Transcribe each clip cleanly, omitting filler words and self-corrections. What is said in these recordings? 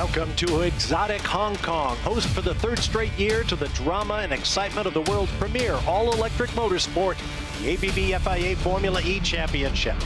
Welcome to exotic Hong Kong, host for the third straight year to the drama and excitement of the world's premier all-electric motorsport, the ABB FIA Formula E Championship.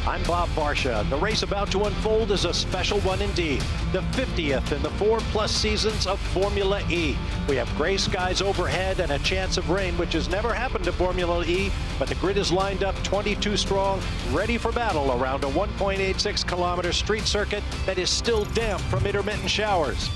I'm Bob Varsha. The race about to unfold is a special one indeed, the 50th in the 4+ seasons of Formula E. We have gray skies overhead and a chance of rain, which has never happened to Formula E, but the grid is lined up 22 strong, ready for battle around a 1.86-kilometer street circuit that is still damp from intermittent showers.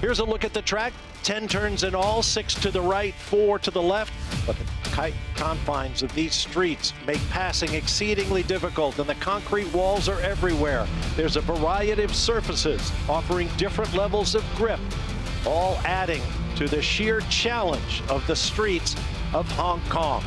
Here's a look at the track. 10 turns in all, 6 to the right, 4 to the left, but the tight confines of these streets make passing exceedingly difficult, and the concrete walls are everywhere. There's a variety of surfaces offering different levels of grip, all adding to the sheer challenge of the streets of Hong Kong.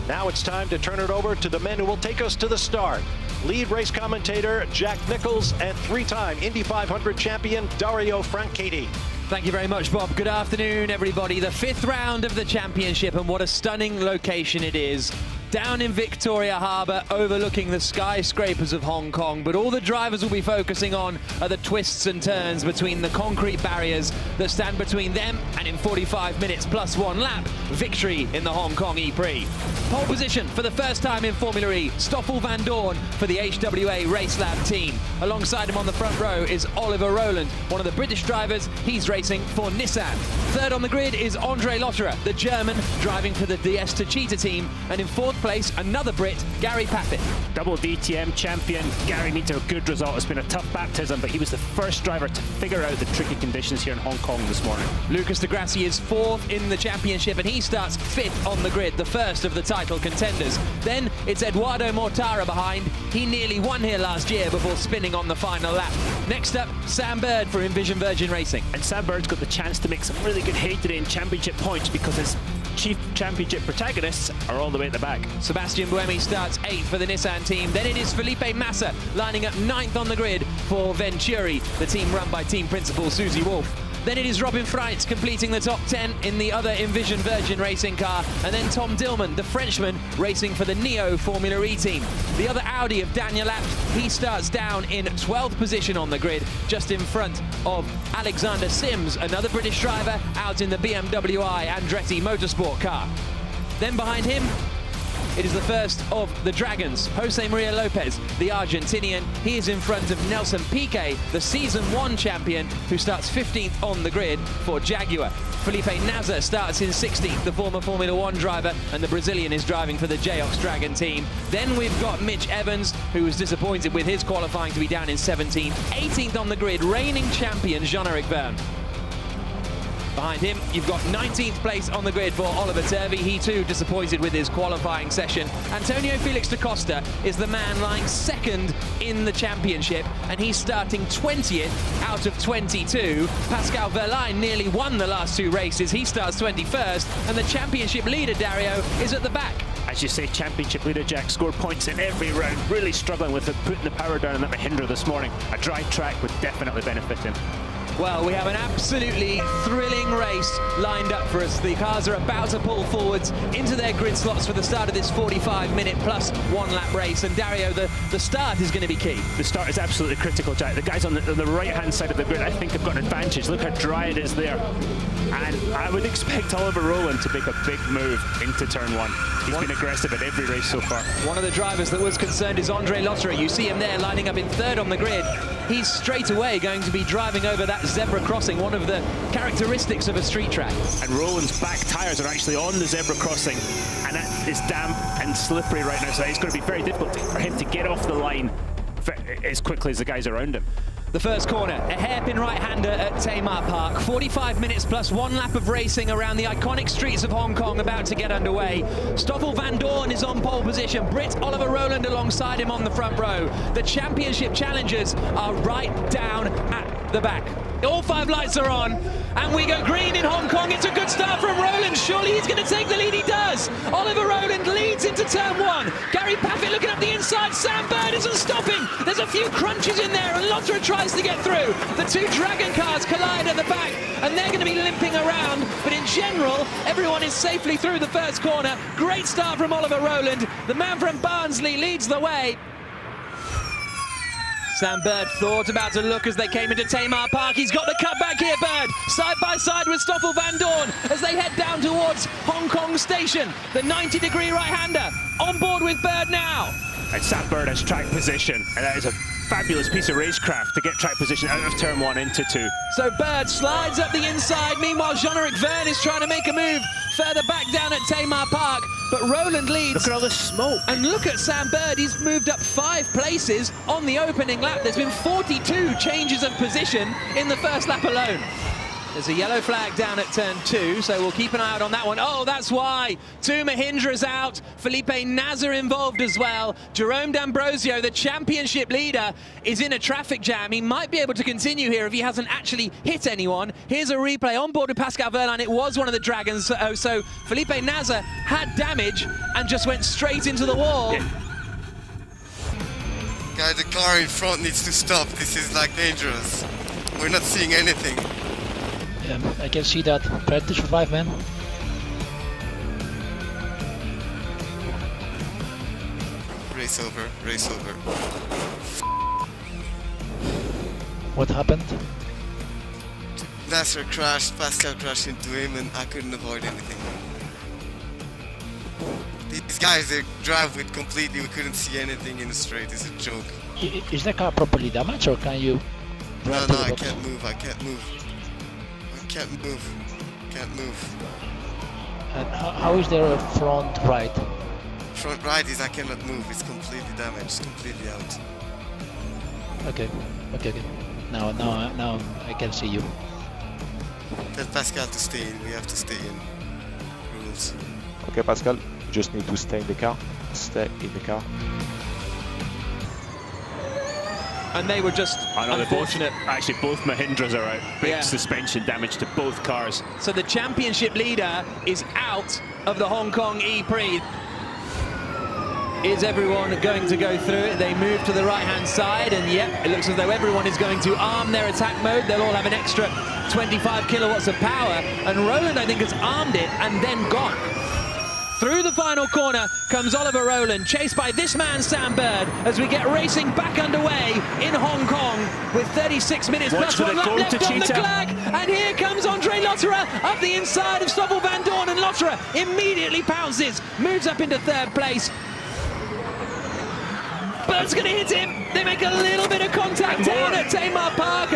Now it's time to turn it over to the men who will take us to the start. Lead race commentator Jack Nichols and 3-time Indy 500 champion Dario Franchitti. Thank you very much, Bob. Good afternoon, everybody. The 5th round of the championship, and what a stunning location it is. Down in Victoria Harbour, overlooking the skyscrapers of Hong Kong, but all the drivers will be focusing on are the twists and turns between the concrete barriers that stand between them and, in 45 minutes plus 1 lap, victory in the Hong Kong E-Prix. Pole position for the first time in Formula E, Stoffel van Dorn for the HWA Race Lab team. Alongside him on the front row is Oliver Rowland, one of the British drivers. He's racing for Nissan. Third on the grid is Andre Lotterer, the German, driving for the DS Techeetah team. And in 4th place, another Brit, Gary Paffett. Double DTM champion, Gary needs a good result. It's been a tough baptism, but he was the first driver to figure out the tricky conditions here in Hong Kong this morning. Lucas de Grassi is 4th in the championship, and he starts 5th on the grid, the first of the title contenders. Then it's Eduardo Mortara behind. He nearly won here last year before spinning on the final lap. Next up, Sam Bird for Envision Virgin Racing. And Sam Bird's got the chance to make some really good hay today in championship points because his chief championship protagonists are all the way at the back. Sebastian Buemi starts 8th for the Nissan team. Then it is Felipe Massa lining up 9th on the grid for Venturi, the team run by team principal Susie Wolff. Then it is Robin Freitz completing the top 10 in the other Envision Virgin Racing car. And then Tom Dillman, the Frenchman, racing for the Neo Formula E team. The other Audi of Daniel Abt, he starts down in 12th position on the grid, just in front of Alexander Sims, another British driver out in the BMW I Andretti Motorsport car. Then behind him, it is the first of the Dragons, Jose Maria Lopez, the Argentinian. He is in front of Nelson Piquet, the Season 1 champion, who starts 15th on the grid for Jaguar. Felipe Nasr starts in 16th, the former Formula 1 driver, and the Brazilian is driving for the Geox Dragon team. Then we've got Mitch Evans, who was disappointed with his qualifying to be down in 17th. 18th on the grid, reigning champion Jean-Eric Vergne. Behind him, you've got 19th place on the grid for Oliver Turvey. He too disappointed with his qualifying session. Antonio Felix da Costa is the man lying 2nd in the championship, and he's starting 20th out of 22. Pascal Verlaine nearly won the last 2 races. He starts 21st, and the championship leader, Dario, is at the back. As you say, championship leader Jack scored points in every round, really struggling with it, putting the power down on that Mahindra this morning. A dry track would definitely benefit him. Well, we have an absolutely thrilling race lined up for us. The cars are about to pull forwards into their grid slots for the start of this 45-minute plus 1 lap race. And Dario, the start is going to be key. The start is absolutely critical, Jack. The guys on the right-hand side of the grid, I think, have got an advantage. Look how dry it is there. And I would expect Oliver Rowland to make a big move into turn 1. He's been aggressive at every race so far. One of the drivers that was concerned is Andre Lotterer. You see him there lining up in 3rd on the grid. He's straight away going to be driving over that zebra crossing, one of the characteristics of a street track. And Rowland's back tyres are actually on the zebra crossing, and that is damp and slippery right now, so it's going to be very difficult for him to get off the line as quickly as the guys around him. The first corner, a hairpin right-hander at Tamar Park. 45 minutes plus 1 lap of racing around the iconic streets of Hong Kong about to get underway. Stoffel van Dorn is on pole position. Brit Oliver Rowland alongside him on the front row. The championship challengers are right down at the back. All 5 lights are on, and we go green in Hong Kong. It's a good start from Rowland. Surely he's going to take the lead. He does. Oliver Rowland leads into turn 1. Gary Paffett looking up the inside. Sam Bird isn't stopping. There's a few crunches in there, and Lotterer tries to get through. The 2 Dragon cars collide at the back, and they're going to be limping around. But in general, everyone is safely through the first corner. Great start from Oliver Rowland. The man from Barnsley leads the way. Sam Bird thought about to look as they came into Tamar Park. He's got the cutback here, Bird, side by side with Stoffel Van Dorn as they head down towards Hong Kong Station. The 90-degree right-hander on board with Bird now. And Sam Bird has track position, and that is a fabulous piece of racecraft to get track position out of turn 1 into 2. So Bird slides up the inside. Meanwhile, Jean-Eric Verne is trying to make a move further back down at Tamar Park. But Roland leads. Look at all the smoke. And look at Sam Bird. He's moved up 5 places on the opening lap. There's been 42 changes of position in the first lap alone. There's a yellow flag down at turn 2, so we'll keep an eye out on that one. Oh, that's why. 2 Mahindras out. Felipe Nasr involved as well. Jerome D'Ambrosio, the championship leader, is in a traffic jam. He might be able to continue here if he hasn't actually hit anyone. Here's a replay on board with Pascal Wehrlein. It was one of the Dragons. So Felipe Nasr had damage and just went straight into the wall. Yeah. Guys, the car in front needs to stop. This is like dangerous. We're not seeing anything. I can see that. Try to survive, man. Race over, race over. What happened? Nasser crashed, Pascal crashed into him, and I couldn't avoid anything. These guys, they drive with completely, we couldn't see anything in the straight. It's a joke. Is the car properly damaged, or can you drive No, to the I box? can't move, I can't move. Can't move. And how is their front right? Front right is I cannot move, it's completely damaged, completely out. Okay. Now I can see you. Tell Pascal to stay in, we have to stay in. Rules. Okay, Pascal, you just need to stay in the car. Stay in the car. And they were just unfortunate. Actually, both Mahindras are out. Big Yeah. suspension damage to both cars. So the championship leader is out of the Hong Kong E-Prix. Is everyone going to go through it? They move to the right-hand side, and yep, it looks as though everyone is going to arm their attack mode. They'll all have an extra 25 kilowatts of power, and Roland, I think, has armed it and then gone. Through the final corner comes Oliver Roland, chased by this man, Sam Bird, as we get racing back underway in Hong Kong with 36 minutes Watch plus for 1 the lap goal left to on the Cheetah. flag. And here comes Andre Lotterer up the inside of Stoffel Van Dorn, and Lotterer immediately pounces, moves up into 3rd place. Bird's going to hit him. They make a little bit of contact down at Tamar Park.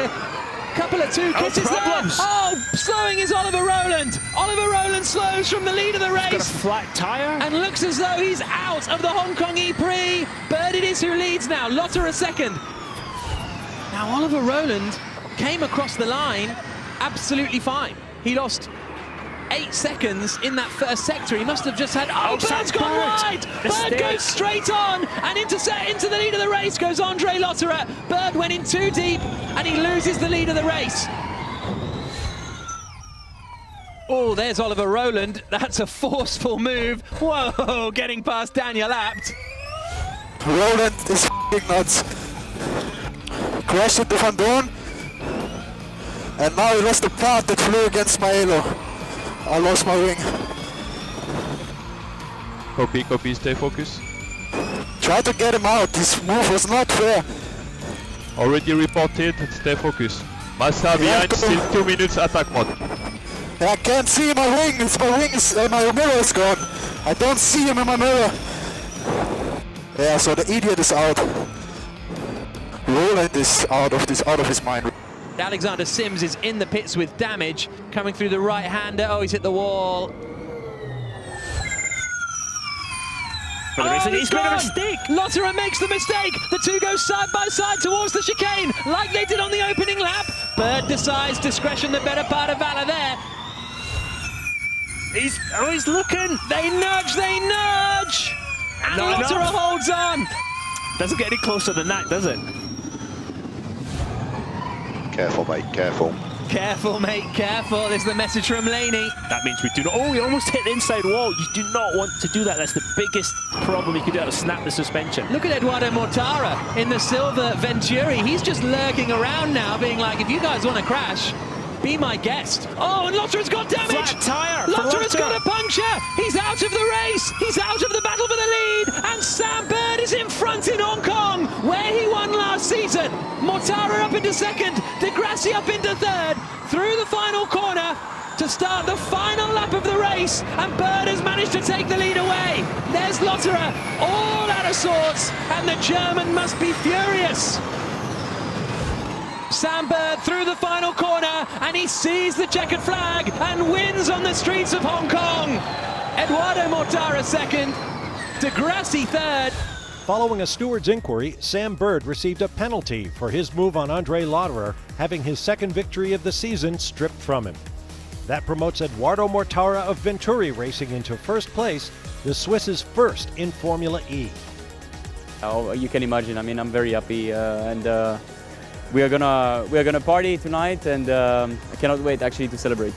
Couple of 2 kisses there. problems. Oh, slowing is Oliver Roland. Oliver Roland slows from the lead of the race. Got a flat tyre. And looks as though he's out of the Hong Kong E-Prix. Bird it is who leads now. Lotterer 2nd. Now Oliver Roland came across the line absolutely fine. He lost 8 seconds in that first sector. He must have just had... Oh, Bird's gone wide! Bird goes straight on, and into the lead of the race goes Andre Lotterer. Bird went in too deep, and he loses the lead of the race. Oh, there's Oliver Roland. That's a forceful move. Whoa, getting past Daniel Abt. Roland is f***ing nuts. Crashed into Van Dorn, and now he lost the part that flew against my halo. I lost my wing. Copy, stay focused. Try to get him out, this move was not fair. Already reported, stay focused. Massa behind, still 2 minutes attack mode. I can't see my wing, my mirror is gone. I don't see him in my mirror. Yeah, so the idiot is out. Roland is out of his mind. Alexander Sims is in the pits with damage, coming through the right-hander. Oh, he's hit the wall. For the reason he's made a mistake. Lotterer makes the mistake. The 2 go side by side towards the chicane, like they did on the opening lap. Bird decides discretion the better part of valor there. He's looking. They nudge. And Not Lotterer enough. holds on. Doesn't get any closer than that, does it? Careful, mate, careful. Careful, mate, careful. There's the message from Laney. That means we do not... Oh, we almost hit the inside wall. You do not want to do that. That's the biggest problem you could do, to snap the suspension. Look at Eduardo Mortara in the silver Venturi. He's just lurking around now, being like, if you guys want to crash, be my guest. Oh, and Lotterer's got damage. Flat tyre. Lotterer's got a puncture. He's out of the race. He's out of the battle for the lead. And Sam Bird is in front in Hong Kong, where he won last season. up into second, De Grassi up into third, through the final corner to start the final lap of the race, and Bird has managed to take the lead away. There's Lotterer, all out of sorts, and the German must be furious. Sam Bird through the final corner, and he sees the checkered flag and wins on the streets of Hong Kong. Eduardo Mortara second, De Grassi third. Following a steward's inquiry, Sam Bird received a penalty for his move on Andre Lotterer, having his second victory of the season stripped from him. That promotes Eduardo Mortara of Venturi Racing into first place, the Swiss's first in Formula E. Oh, you can imagine. I mean, I'm very happy, and we are gonna party tonight, and I cannot wait actually to celebrate.